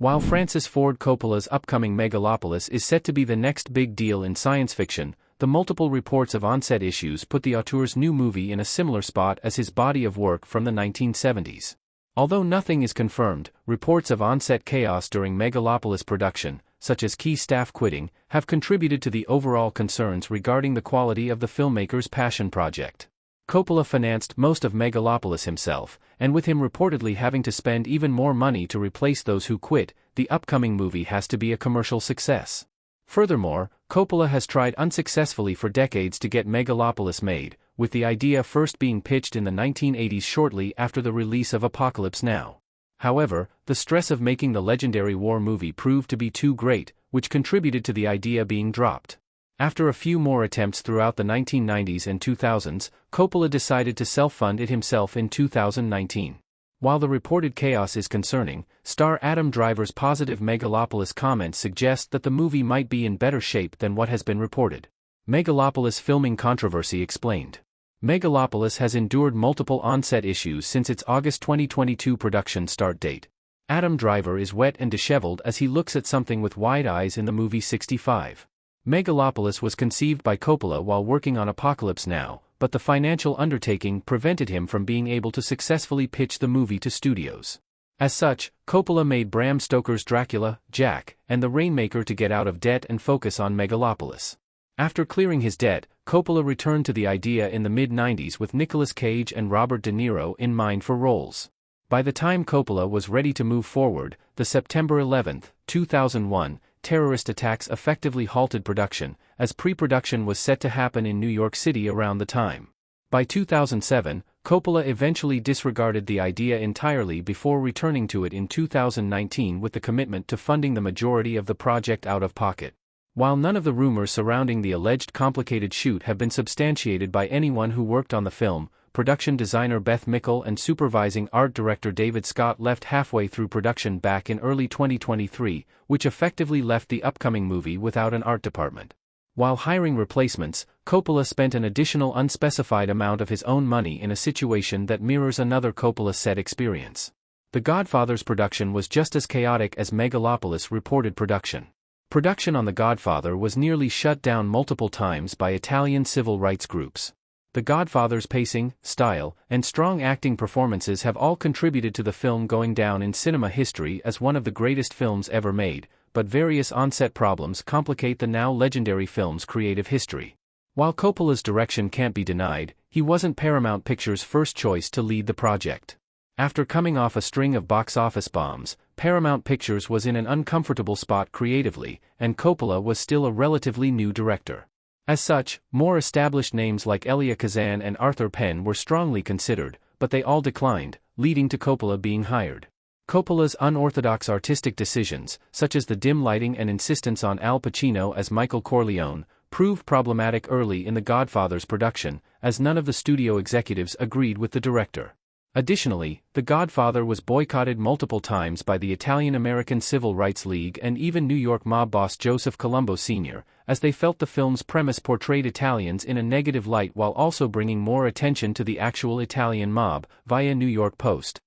While Francis Ford Coppola's upcoming Megalopolis is set to be the next big deal in science fiction, the multiple reports of on-set issues put the auteur's new movie in a similar spot as his body of work from the 1970s. Although nothing is confirmed, reports of on-set chaos during Megalopolis production, such as key staff quitting, have contributed to the overall concerns regarding the quality of the filmmaker's passion project. Coppola financed most of Megalopolis himself, and with him reportedly having to spend even more money to replace those who quit, the upcoming movie has to be a commercial success. Furthermore, Coppola has tried unsuccessfully for decades to get Megalopolis made, with the idea first being pitched in the 1980s shortly after the release of Apocalypse Now. However, the stress of making the legendary war movie proved to be too great, which contributed to the idea being dropped. After a few more attempts throughout the 1990s and 2000s, Coppola decided to self-fund it himself in 2019. While the reported chaos is concerning, star Adam Driver's positive Megalopolis comments suggest that the movie might be in better shape than what has been reported. Megalopolis filming controversy explained. Megalopolis has endured multiple on-set issues since its August 2022 production start date. Adam Driver is wet and disheveled as he looks at something with wide eyes in the movie 65. Megalopolis was conceived by Coppola while working on Apocalypse Now, but the financial undertaking prevented him from being able to successfully pitch the movie to studios. As such, Coppola made Bram Stoker's Dracula, Jack, and The Rainmaker to get out of debt and focus on Megalopolis. After clearing his debt, Coppola returned to the idea in the mid-90s with Nicolas Cage and Robert De Niro in mind for roles. By the time Coppola was ready to move forward, the September 11, 2001, terrorist attacks effectively halted production, as pre-production was set to happen in New York City around the time. By 2007, Coppola eventually disregarded the idea entirely before returning to it in 2019 with the commitment to funding the majority of the project out of pocket. While none of the rumors surrounding the alleged complicated shoot have been substantiated by anyone who worked on the film, production designer Beth Mickle and supervising art director David Scott left halfway through production back in early 2023, which effectively left the upcoming movie without an art department. While hiring replacements, Coppola spent an additional unspecified amount of his own money in a situation that mirrors another Coppola set experience. The Godfather's production was just as chaotic as Megalopolis reported production. Production on The Godfather was nearly shut down multiple times by Italian civil rights groups. The Godfather's pacing, style, and strong acting performances have all contributed to the film going down in cinema history as one of the greatest films ever made, but various on-set problems complicate the now legendary film's creative history. While Coppola's direction can't be denied, he wasn't Paramount Pictures' first choice to lead the project. After coming off a string of box office bombs, Paramount Pictures was in an uncomfortable spot creatively, and Coppola was still a relatively new director. As such, more established names like Elia Kazan and Arthur Penn were strongly considered, but they all declined, leading to Coppola being hired. Coppola's unorthodox artistic decisions, such as the dim lighting and insistence on Al Pacino as Michael Corleone, proved problematic early in The Godfather's production, as none of the studio executives agreed with the director. Additionally, The Godfather was boycotted multiple times by the Italian-American Civil Rights League and even New York mob boss Joseph Colombo Sr., as they felt the film's premise portrayed Italians in a negative light while also bringing more attention to the actual Italian mob, via New York Post.